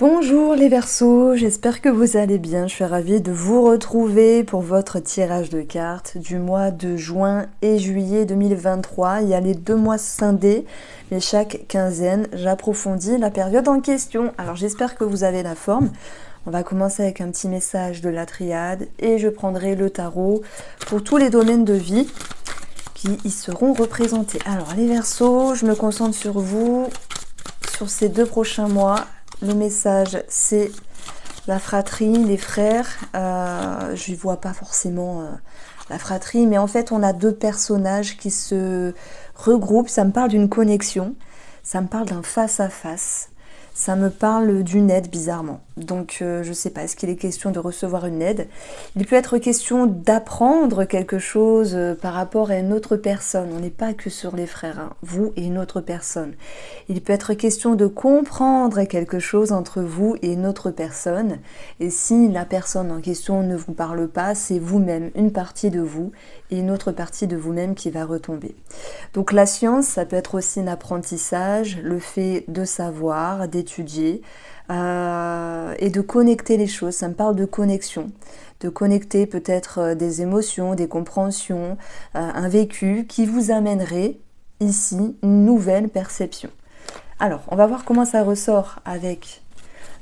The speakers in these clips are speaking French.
Bonjour les Verseaux, j'espère que vous allez bien. Je suis ravie de vous retrouver pour votre tirage de cartes du mois de juin et juillet 2023. Il y a les 2 mois scindés, mais chaque quinzaine, j'approfondis la période en question. Alors j'espère que vous avez la forme. On va commencer avec un petit message de la triade et je prendrai le tarot pour tous les domaines de vie qui y seront représentés. Alors les Verseaux, je me concentre sur vous, sur ces 2 prochains mois. Le message, c'est la fratrie, les frères. Je ne vois pas forcément la fratrie, mais en fait, on a 2 personnages qui se regroupent. Ça me parle d'une connexion, ça me parle d'un face-à-face, ça me parle d'une aide bizarrement. Donc, je ne sais pas, est-ce qu'il est question de recevoir une aide? Il peut être question d'apprendre quelque chose par rapport à une autre personne. On n'est pas que sur les frères, hein, vous et une autre personne. Il peut être question de comprendre quelque chose entre vous et une autre personne. Et si la personne en question ne vous parle pas, c'est vous-même, une partie de vous et une autre partie de vous-même qui va retomber. Donc la science, ça peut être aussi l'apprentissage, le fait de savoir, d'étudier et de connecter les choses. Ça me parle de connexion. De connecter peut-être des émotions, des compréhensions, un vécu qui vous amènerait ici une nouvelle perception. Alors, on va voir comment ça ressort avec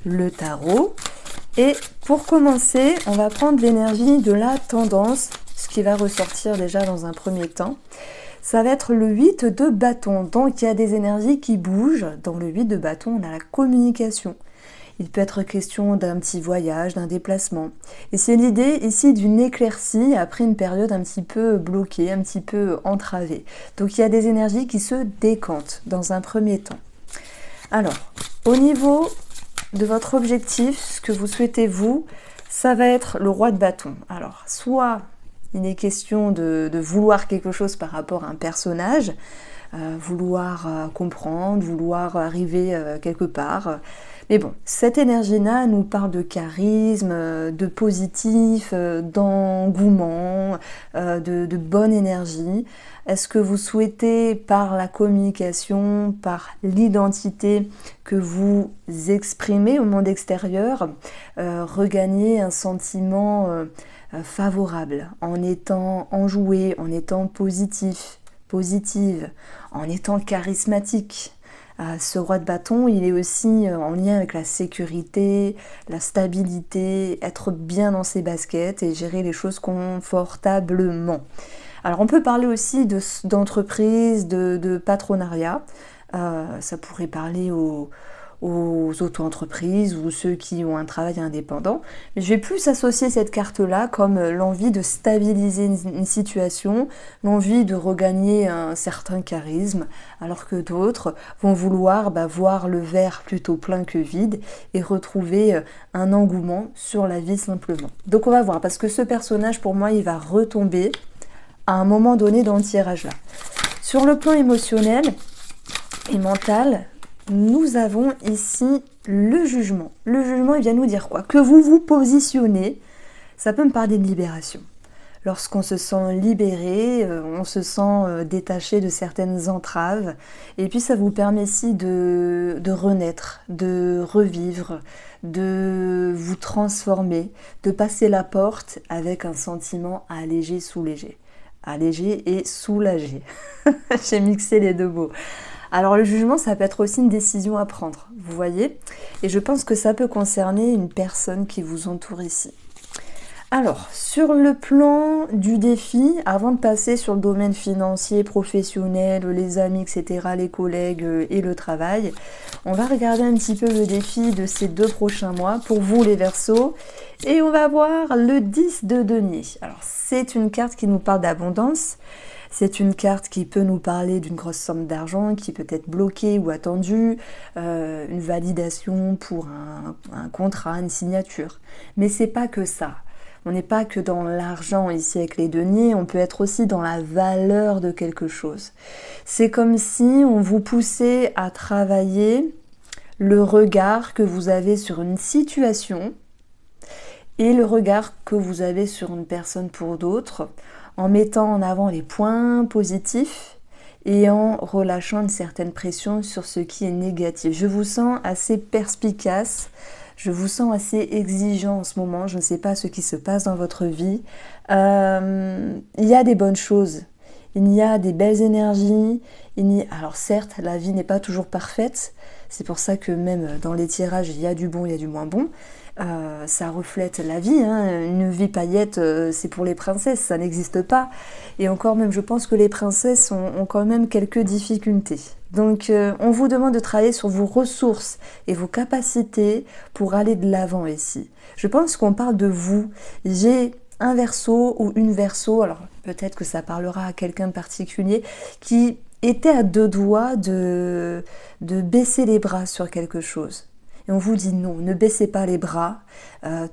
le tarot. Et pour commencer, on va prendre l'énergie de la tendance, ce qui va ressortir déjà dans un premier temps. Ça va être le 8 de bâton. Donc, il y a des énergies qui bougent. Dans le 8 de bâton, on a la communication. Il peut être question d'un petit voyage, d'un déplacement. Et c'est l'idée ici d'une éclaircie après une période un petit peu bloquée, un petit peu entravée. Donc, il y a des énergies qui se décantent dans un premier temps. Alors, au niveau de votre objectif, ce que vous souhaitez vous, ça va être le roi de bâton. Alors, soit il est question de vouloir quelque chose par rapport à un personnage, vouloir comprendre, vouloir arriver quelque part. Mais bon, cette énergie-là nous parle de charisme, de positif, d'engouement, de bonne énergie. Est-ce que vous souhaitez, par la communication, par l'identité que vous exprimez au monde extérieur, regagner un sentiment favorable, en étant enjoué, en étant positive, en étant charismatique? Ce roi de bâton, il est aussi en lien avec la sécurité, la stabilité, être bien dans ses baskets et gérer les choses confortablement. Alors on peut parler aussi d'entreprise, de patronariat. Ça pourrait parler aux auto-entreprises ou ceux qui ont un travail indépendant. Mais je vais plus associer cette carte-là comme l'envie de stabiliser une situation, l'envie de regagner un certain charisme, alors que d'autres vont vouloir voir le verre plutôt plein que vide et retrouver un engouement sur la vie simplement. Donc on va voir, parce que ce personnage, pour moi, il va retomber à un moment donné dans le tirage là. Sur le plan émotionnel et mental, nous avons ici le jugement. Le jugement, il vient nous dire quoi? Que vous vous positionnez, ça peut me parler de libération. Lorsqu'on se sent libéré, on se sent détaché de certaines entraves. Et puis ça vous permet ici de renaître, de revivre, de vous transformer, de passer la porte avec un sentiment allégé, soulagé. Allégé et soulagé. J'ai mixé les 2 mots. Alors le jugement, ça peut être aussi une décision à prendre, vous voyez? Et je pense que ça peut concerner une personne qui vous entoure ici. Alors, sur le plan du défi, avant de passer sur le domaine financier, professionnel, les amis, etc., les collègues et le travail, on va regarder un petit peu le défi de ces 2 prochains mois pour vous les Verseaux. Et on va voir le 10 de denier. Alors, c'est une carte qui nous parle d'abondance. C'est une carte qui peut nous parler d'une grosse somme d'argent qui peut être bloquée ou attendue, une validation pour un contrat, une signature. Mais c'est pas que ça. On n'est pas que dans l'argent ici avec les deniers, on peut être aussi dans la valeur de quelque chose. C'est comme si on vous poussait à travailler le regard que vous avez sur une situation et le regard que vous avez sur une personne pour d'autres, en mettant en avant les points positifs et en relâchant une certaine pression sur ce qui est négatif. Je vous sens assez perspicace, je vous sens assez exigeant en ce moment, je ne sais pas ce qui se passe dans votre vie. Il y a des bonnes choses, il y a des belles énergies, alors certes, la vie n'est pas toujours parfaite, c'est pour ça que même dans les tirages, il y a du bon, il y a du moins bon. Ça reflète la vie, hein. Une vie paillette, c'est pour les princesses, ça n'existe pas. Et encore même, je pense que les princesses ont quand même quelques difficultés. Donc, on vous demande de travailler sur vos ressources et vos capacités pour aller de l'avant ici. Je pense qu'on parle de vous. J'ai un Verseau ou une Verseau, alors peut-être que ça parlera à quelqu'un de particulier, qui était à deux doigts de baisser les bras sur quelque chose. Et on vous dit non, ne baissez pas les bras,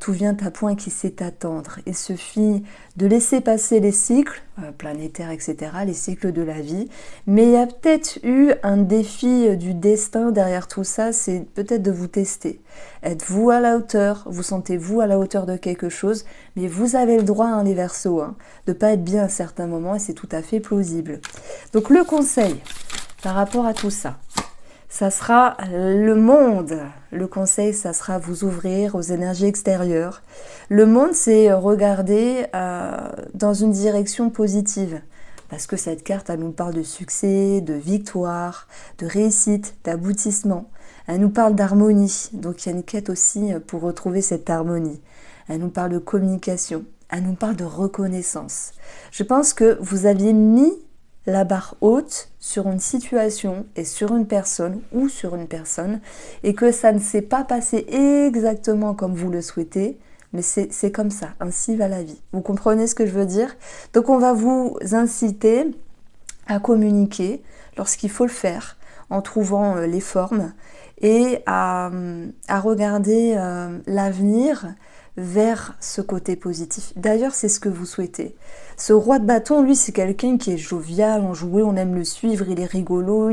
tout vient à point qui sait attendre. Il suffit de laisser passer les cycles planétaires, etc., les cycles de la vie. Mais il y a peut-être eu un défi du destin derrière tout ça, c'est peut-être de vous tester. Êtes-vous à la hauteur? Vous sentez-vous à la hauteur de quelque chose? Mais vous avez le droit, hein, les Verseaux, hein, de ne pas être bien à certains moments et c'est tout à fait plausible. Donc le conseil par rapport à tout ça, ça sera le monde. Le conseil, ça sera vous ouvrir aux énergies extérieures. Le monde, c'est regarder dans une direction positive. Parce que cette carte, elle nous parle de succès, de victoire, de réussite, d'aboutissement. Elle nous parle d'harmonie. Donc il y a une quête aussi pour retrouver cette harmonie. Elle nous parle de communication. Elle nous parle de reconnaissance. Je pense que vous aviez mis la barre haute sur une situation et sur une personne ou sur une personne et que ça ne s'est pas passé exactement comme vous le souhaitez, mais c'est comme ça, ainsi va la vie. Vous comprenez ce que je veux dire? Donc on va vous inciter à communiquer lorsqu'il faut le faire, en trouvant les formes et à regarder l'avenir vers ce côté positif. D'ailleurs, c'est ce que vous souhaitez. Ce roi de bâton, lui, c'est quelqu'un qui est jovial, enjoué, on aime le suivre, il est rigolo,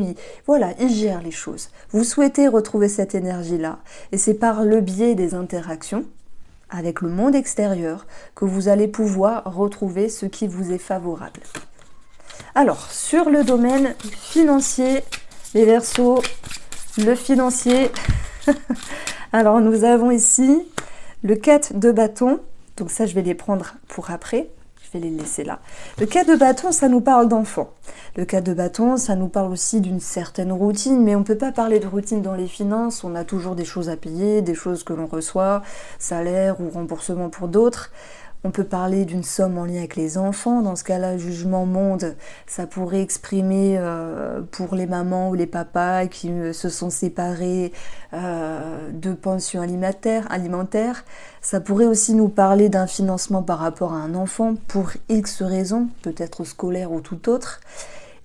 voilà, il gère les choses. Vous souhaitez retrouver cette énergie-là, et c'est par le biais des interactions avec le monde extérieur que vous allez pouvoir retrouver ce qui vous est favorable. Alors, sur le domaine financier, les Verseaux, le financier, alors nous avons ici le 4 de bâton, donc ça je vais les prendre pour après, je vais les laisser là. Le 4 de bâton, ça nous parle d'enfant. Le 4 de bâton, ça nous parle aussi d'une certaine routine, mais on ne peut pas parler de routine dans les finances, on a toujours des choses à payer, des choses que l'on reçoit, salaire ou remboursement pour d'autres. On peut parler d'une somme en lien avec les enfants. Dans ce cas-là, jugement monde, ça pourrait exprimer pour les mamans ou les papas qui se sont séparés de pensions alimentaires. Ça pourrait aussi nous parler d'un financement par rapport à un enfant pour X raisons, peut-être scolaire ou tout autre.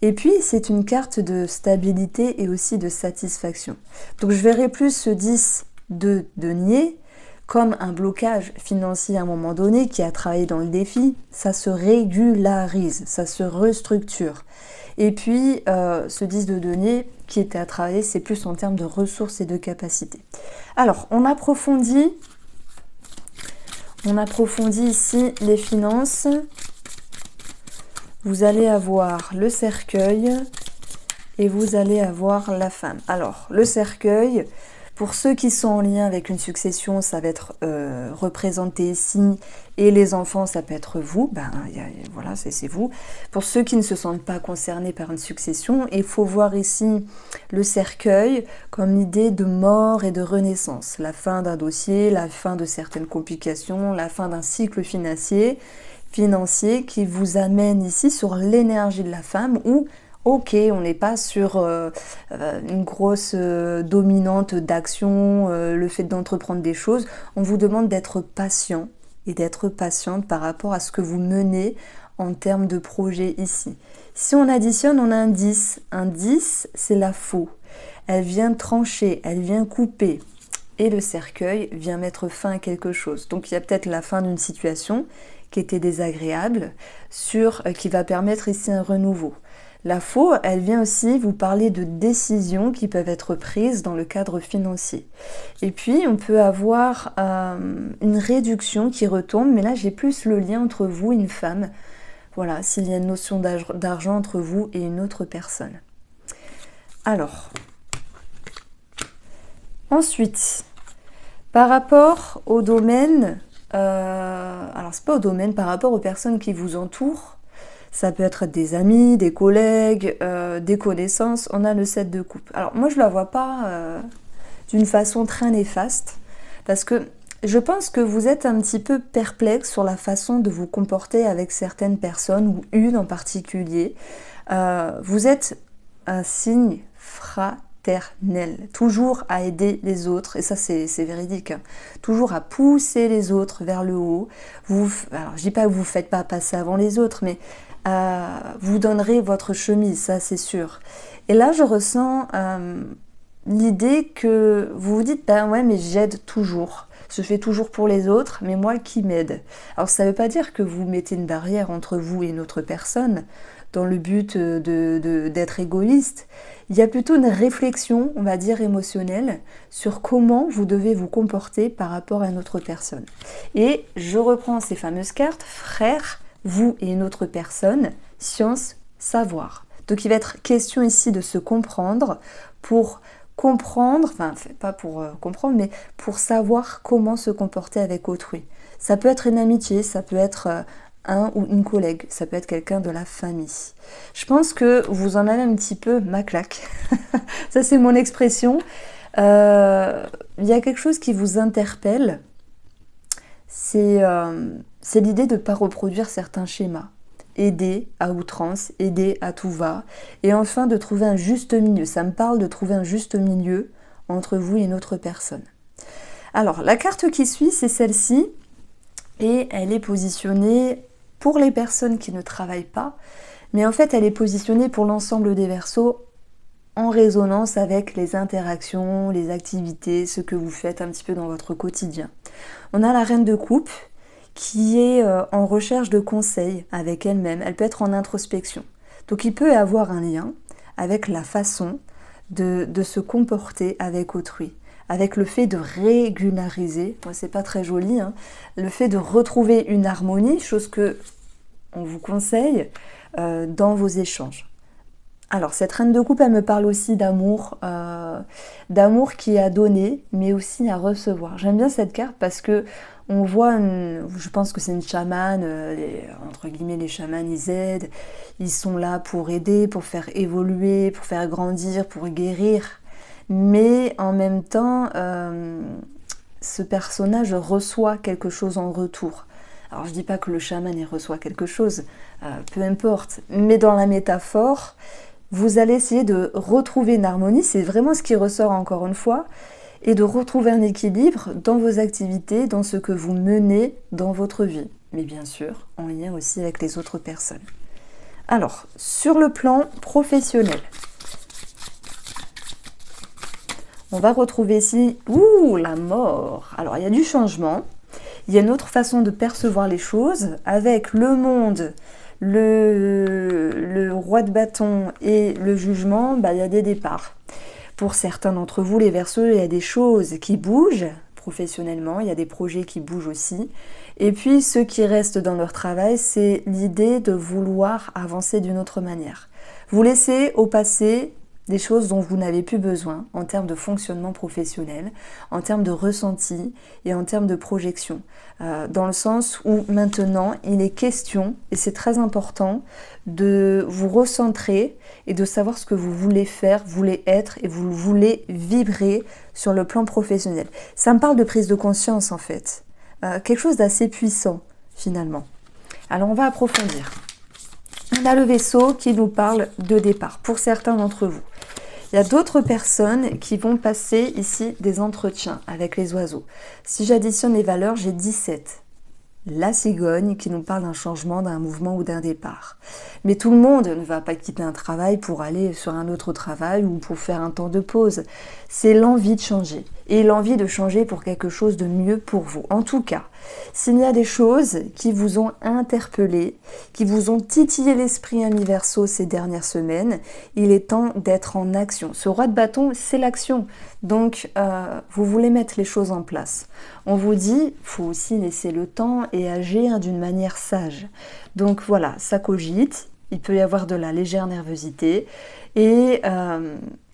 Et puis, c'est une carte de stabilité et aussi de satisfaction. Donc, je verrai plus ce 10 de denier comme un blocage financier à un moment donné qui a travaillé dans le défi, ça se régularise, ça se restructure. Et puis, ce 10 de denier qui était à travailler, c'est plus en termes de ressources et de capacités. Alors, on approfondit ici les finances. Vous allez avoir le cercueil et vous allez avoir la femme. Alors, le cercueil, pour ceux qui sont en lien avec une succession, ça va être représenté ici, et les enfants, ça peut être vous, voilà, c'est vous. Pour ceux qui ne se sentent pas concernés par une succession, il faut voir ici le cercueil comme l'idée de mort et de renaissance, la fin d'un dossier, la fin de certaines complications, la fin d'un cycle financier qui vous amène ici sur l'énergie de la femme où ok, on n'est pas sur une grosse dominante d'action, le fait d'entreprendre des choses. On vous demande d'être patient et d'être patiente par rapport à ce que vous menez en termes de projet ici. Si on additionne, on a un 10. Un 10, c'est la faux. Elle vient trancher, elle vient couper. Et le cercueil vient mettre fin à quelque chose. Donc il y a peut-être la fin d'une situation qui était désagréable, qui va permettre ici un renouveau. La faux, elle vient aussi vous parler de décisions qui peuvent être prises dans le cadre financier. Et puis, on peut avoir une réduction qui retombe, mais là, j'ai plus le lien entre vous et une femme. Voilà, s'il y a une notion d'argent entre vous et une autre personne. Alors, ensuite, par rapport au domaine, alors c'est pas au domaine, par rapport aux personnes qui vous entourent, ça peut être des amis, des collègues, des connaissances, on a le 7 de coupe. Alors moi je la vois pas d'une façon très néfaste, parce que je pense que vous êtes un petit peu perplexe sur la façon de vous comporter avec certaines personnes, ou une en particulier. Vous êtes un signe fraternel, toujours à aider les autres, et ça c'est véridique, hein. Toujours à pousser les autres vers le haut. Alors je dis pas que vous ne faites pas passer avant les autres, mais vous donnerez votre chemise, ça c'est sûr. Et là je ressens l'idée que vous vous dites, ben ouais mais j'aide toujours. Je fais toujours pour les autres, mais moi qui m'aide. Alors ça ne veut pas dire que vous mettez une barrière entre vous et une autre personne, dans le but d'être égoïste. Il y a plutôt une réflexion, on va dire émotionnelle, sur comment vous devez vous comporter par rapport à une autre personne. Et je reprends ces fameuses cartes, frère, vous et une autre personne, science, savoir. Donc il va être question ici de se comprendre pour comprendre, enfin pas pour comprendre, mais pour savoir comment se comporter avec autrui. Ça peut être une amitié, ça peut être un ou une collègue, ça peut être quelqu'un de la famille. Je pense que vous en avez un petit peu ma claque. Ça c'est mon expression. Il y a quelque chose qui vous interpelle, c'est l'idée de ne pas reproduire certains schémas. Aider à outrance, aider à tout va, et enfin de trouver un juste milieu. Ça me parle de trouver un juste milieu entre vous et une autre personne. Alors, la carte qui suit, c'est celle-ci, et elle est positionnée pour les personnes qui ne travaillent pas, mais en fait, elle est positionnée pour l'ensemble des Verseaux en résonance avec les interactions, les activités, ce que vous faites un petit peu dans votre quotidien. On a la Reine de Coupe, qui est en recherche de conseils avec elle-même. Elle peut être en introspection. Donc il peut y avoir un lien avec la façon de se comporter avec autrui, avec le fait de régulariser, moi c'est pas très joli, hein, le fait de retrouver une harmonie, chose que on vous conseille dans vos échanges. Alors cette Reine de Coupe, elle me parle aussi d'amour, d'amour qui est à donner, mais aussi à recevoir. J'aime bien cette carte parce que on voit, je pense que c'est une chamane, entre guillemets les chamans ils aident, ils sont là pour aider, pour faire évoluer, pour faire grandir, pour guérir. Mais en même temps, ce personnage reçoit quelque chose en retour. Alors je dis pas que le chaman il reçoit quelque chose, peu importe, mais dans la métaphore, vous allez essayer de retrouver une harmonie, c'est vraiment ce qui ressort encore une fois, et de retrouver un équilibre dans vos activités, dans ce que vous menez dans votre vie, mais bien sûr en lien aussi avec les autres personnes. Alors, sur le plan professionnel, on va retrouver ici, la mort. Alors, il y a du changement, il y a une autre façon de percevoir les choses, avec le monde, le roi de bâton et le jugement, il y a des départs. Pour certains d'entre vous, les Verseaux, il y a des choses qui bougent professionnellement, il y a des projets qui bougent aussi. Et puis, ceux qui restent dans leur travail, c'est l'idée de vouloir avancer d'une autre manière. Vous laissez au passé des choses dont vous n'avez plus besoin en termes de fonctionnement professionnel, en termes de ressenti et en termes de projection. Dans le sens où maintenant, il est question, et c'est très important, de vous recentrer et de savoir ce que vous voulez faire, voulez être et vous voulez vibrer sur le plan professionnel. Ça me parle de prise de conscience en fait. Quelque chose d'assez puissant finalement. Alors on va approfondir. On a le Verseau qui nous parle de départ pour certains d'entre vous. Il y a d'autres personnes qui vont passer ici des entretiens avec les oiseaux. Si j'additionne les valeurs, j'ai 17. La cigogne qui nous parle d'un changement, d'un mouvement ou d'un départ. Mais tout le monde ne va pas quitter un travail pour aller sur un autre travail ou pour faire un temps de pause. C'est l'envie de changer. et l'envie de changer pour quelque chose de mieux pour vous. En tout cas, s'il y a des choses qui vous ont interpellé, qui vous ont titillé l'esprit ami Verseau ces dernières semaines, il est temps d'être en action. Ce roi de bâton, c'est l'action. Donc, vous voulez mettre les choses en place. On vous dit, il faut aussi laisser le temps et agir d'une manière sage. Donc voilà, ça cogite, il peut y avoir de la légère nervosité et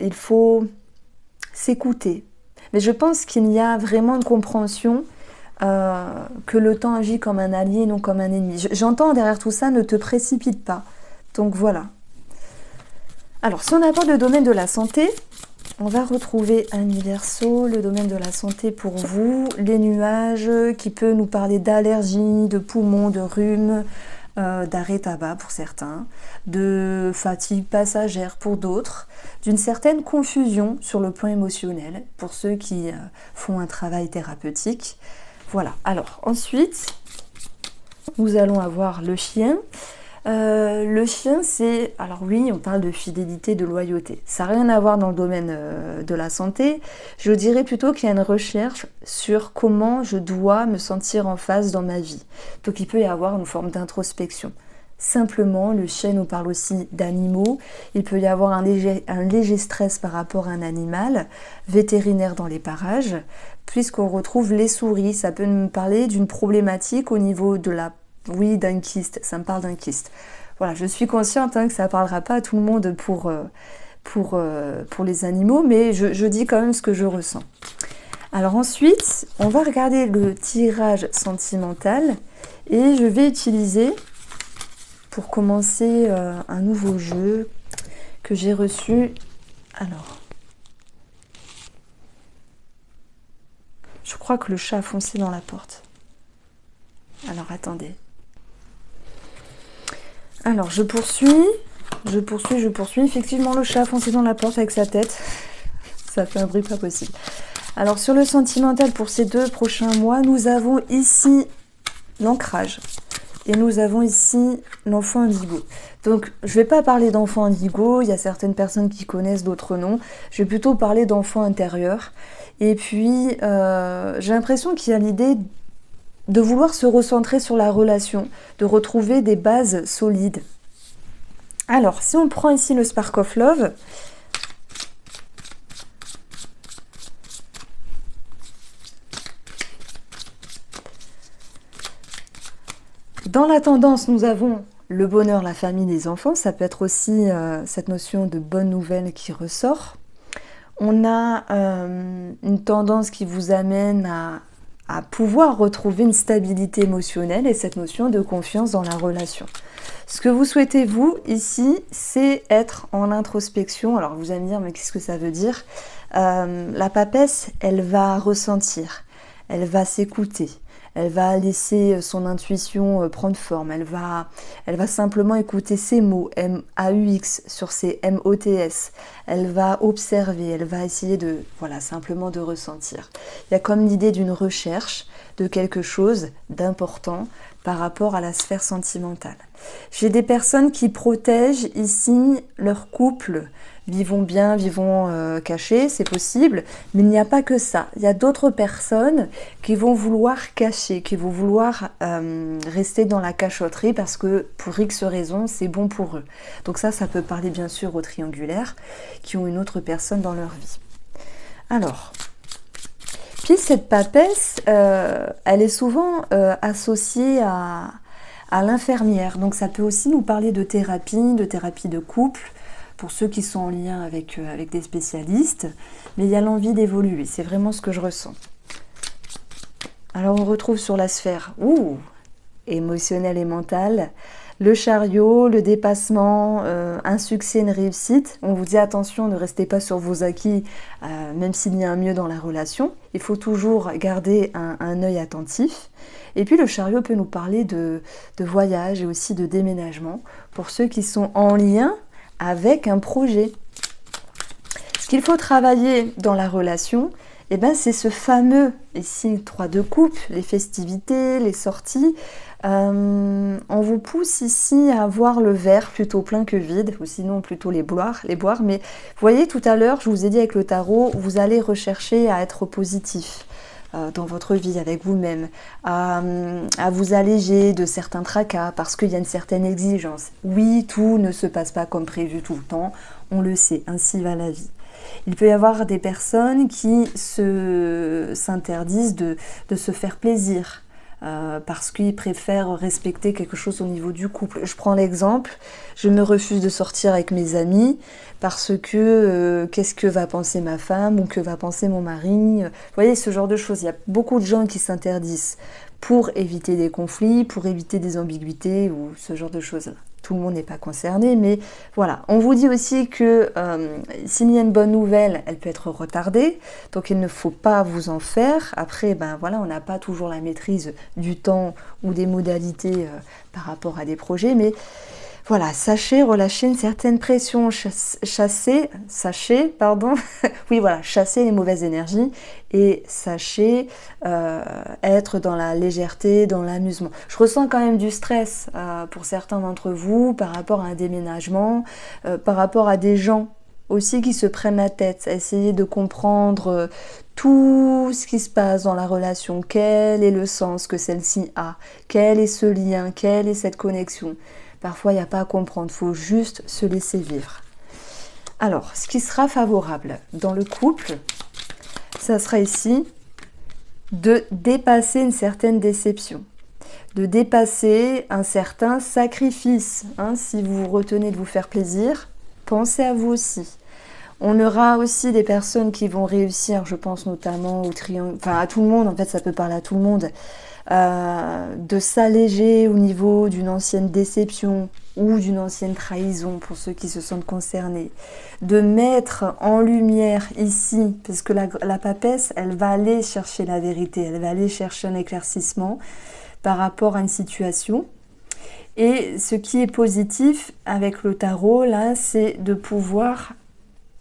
il faut s'écouter. Mais je pense qu'il y a vraiment une compréhension que le temps agit comme un allié, non comme un ennemi. J'entends derrière tout ça, ne te précipite pas. Donc voilà. Alors, si on aborde le domaine de la santé, on va retrouver ami Verseau, le domaine de la santé pour vous, les nuages qui peut nous parler d'allergies, de poumons, de rhume, d'arrêt tabac pour certains, de fatigue passagère pour d'autres, d'une certaine confusion sur le plan émotionnel pour ceux qui font un travail thérapeutique. Voilà, alors ensuite, nous allons avoir le chien. Le chien, c'est... Alors oui, on parle de fidélité, de loyauté. Ça n'a rien à voir dans le domaine de la santé. Je dirais plutôt qu'il y a une recherche sur comment je dois me sentir en phase dans ma vie. Donc il peut y avoir une forme d'introspection. Simplement, le chien nous parle aussi d'animaux. Il peut y avoir un léger stress par rapport à un animal vétérinaire dans les parages, puisqu'on retrouve les souris. Ça peut nous parler d'une problématique au niveau de la... Oui, d'un kyste, ça me parle d'un kyste. Voilà, je suis consciente que ça ne parlera pas à tout le monde pour les animaux, mais je dis quand même ce que je ressens. Alors ensuite, on va regarder le tirage sentimental et je vais utiliser, pour commencer un nouveau jeu que j'ai reçu. Alors, je crois que le chat a foncé dans la porte. Alors attendez. Alors, je poursuis. Effectivement, le chat a foncé dans la porte avec sa tête. Ça fait un bruit pas possible. Alors, sur le sentimental, pour ces 2 prochains mois, nous avons ici l'ancrage. Et nous avons ici l'enfant indigo. Donc, je ne vais pas parler d'enfant indigo. Il y a certaines personnes qui connaissent, d'autres non. Je vais plutôt parler d'enfant intérieur. Et puis, j'ai l'impression qu'il y a l'idée de vouloir se recentrer sur la relation, de retrouver des bases solides. Alors, si on prend ici le Spark of Love, dans la tendance, nous avons le bonheur, la famille, les enfants. Ça peut être aussi cette notion de bonne nouvelle qui ressort. On a une tendance qui vous amène à pouvoir retrouver une stabilité émotionnelle et cette notion de confiance dans la relation. Ce que vous souhaitez, vous, ici, c'est être en introspection. Alors, vous allez me dire, mais qu'est-ce que ça veut dire? La papesse, elle va ressentir, elle va s'écouter, elle va laisser son intuition prendre forme, elle va simplement écouter ses mots, M-A-U-X sur ses M-O-T-S, elle va observer, elle va essayer de, voilà, simplement de ressentir. Il y a comme l'idée d'une recherche de quelque chose d'important par rapport à la sphère sentimentale. J'ai des personnes qui protègent ici leur couple. Vivons bien, vivons cachés, c'est possible, mais il n'y a pas que ça. Il y a d'autres personnes qui vont vouloir cacher, qui vont vouloir rester dans la cachotterie parce que pour X raisons, c'est bon pour eux. Donc ça peut parler bien sûr aux triangulaires qui ont une autre personne dans leur vie. Alors, puis cette papesse, elle est souvent associée à l'infirmière. Donc ça peut aussi nous parler de thérapie de couple, pour ceux qui sont en lien avec des spécialistes, mais il y a l'envie d'évoluer, c'est vraiment ce que je ressens. Alors on retrouve sur la sphère émotionnelle et mentale, le chariot, le dépassement, un succès, une réussite. On vous dit attention, ne restez pas sur vos acquis, même s'il y a un mieux dans la relation. Il faut toujours garder un œil attentif. Et puis le chariot peut nous parler de voyage et aussi de déménagement, pour ceux qui sont en lien avec un projet. Ce qu'il faut travailler dans la relation, c'est ce fameux, ici 3 de coupe, les festivités, les sorties, On vous pousse ici à voir le verre plutôt plein que vide, ou sinon plutôt les boire. Mais vous voyez, tout à l'heure, je vous ai dit avec le tarot, vous allez rechercher à être positif dans votre vie avec vous-même, à vous alléger de certains tracas parce qu'il y a une certaine exigence. Oui, tout ne se passe pas comme prévu tout le temps, on le sait, ainsi va la vie. Il peut y avoir des personnes qui s'interdisent de se faire plaisir parce qu'ils préfèrent respecter quelque chose au niveau du couple. Je prends l'exemple, je me refuse de sortir avec mes amis parce que qu'est-ce que va penser ma femme ou que va penser mon mari. Vous voyez, ce genre de choses. Il y a beaucoup de gens qui s'interdisent pour éviter des conflits, pour éviter des ambiguïtés ou ce genre de choses-là. Tout le monde n'est pas concerné, mais voilà. On vous dit aussi que s'il y a une bonne nouvelle, elle peut être retardée, donc il ne faut pas vous en faire. Après, ben voilà, on n'a pas toujours la maîtrise du temps ou des modalités par rapport à des projets, mais voilà, sachez relâcher une certaine pression, chasser les mauvaises énergies et sachez être dans la légèreté, dans l'amusement. Je ressens quand même du stress pour certains d'entre vous par rapport à un déménagement, par rapport à des gens aussi qui se prennent la tête, à essayer de comprendre tout ce qui se passe dans la relation, quel est le sens que celle-ci a, quel est ce lien, quelle est cette connexion. Parfois, il n'y a pas à comprendre, il faut juste se laisser vivre. Alors, ce qui sera favorable dans le couple, ça sera ici de dépasser une certaine déception, de dépasser un certain sacrifice. Si vous retenez de vous faire plaisir, pensez à vous aussi. On aura aussi des personnes qui vont réussir, je pense notamment au triangle, enfin à tout le monde, en fait ça peut parler à tout le monde, de s'alléger au niveau d'une ancienne déception ou d'une ancienne trahison pour ceux qui se sentent concernés, de mettre en lumière ici, parce que la papesse, elle va aller chercher la vérité, elle va aller chercher un éclaircissement par rapport à une situation. Et ce qui est positif avec le tarot, là, c'est de pouvoir...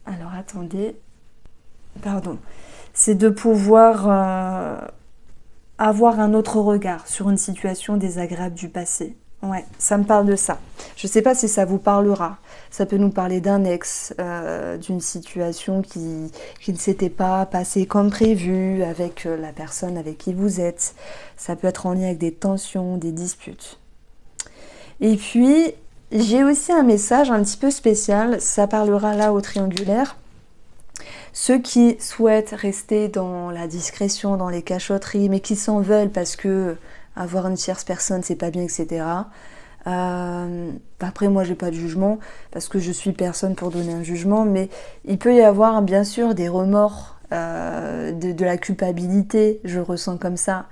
Alors, attendez. Pardon. C'est de pouvoir avoir un autre regard sur une situation désagréable du passé. Ouais, ça me parle de ça. Je ne sais pas si ça vous parlera. Ça peut nous parler d'un ex, d'une situation qui ne s'était pas passée comme prévu avec la personne avec qui vous êtes. Ça peut être en lien avec des tensions, des disputes. Et puis, j'ai aussi un message un petit peu spécial. Ça parlera là au triangulaire. Ceux qui souhaitent rester dans la discrétion, dans les cachotteries, mais qui s'en veulent parce que avoir une tierce personne, c'est pas bien, etc. Après, moi, j'ai pas de jugement parce que je suis personne pour donner un jugement, mais il peut y avoir bien sûr des remords, de la culpabilité, je ressens comme ça.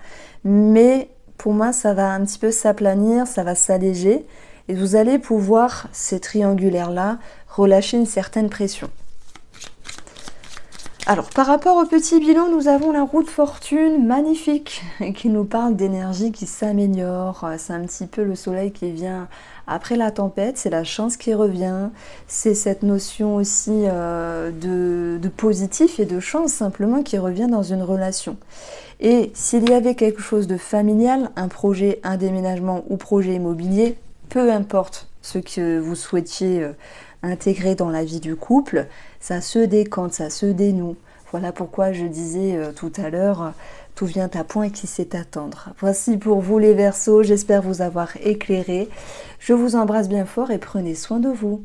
Mais pour moi, ça va un petit peu s'aplanir, ça va s'alléger et vous allez pouvoir, ces triangulaires-là, relâcher une certaine pression. Alors, par rapport au petit bilan, nous avons la roue de fortune magnifique qui nous parle d'énergie qui s'améliore. C'est un petit peu le soleil qui vient après la tempête, c'est la chance qui revient. C'est cette notion aussi de positif et de chance simplement qui revient dans une relation. Et s'il y avait quelque chose de familial, un projet, un déménagement ou projet immobilier, peu importe ce que vous souhaitiez intégrer dans la vie du couple, ça se décante, ça se dénoue. Voilà pourquoi je disais tout à l'heure, tout vient à point et qui sait attendre. Voici pour vous les Verseaux, j'espère vous avoir éclairé. Je vous embrasse bien fort et prenez soin de vous.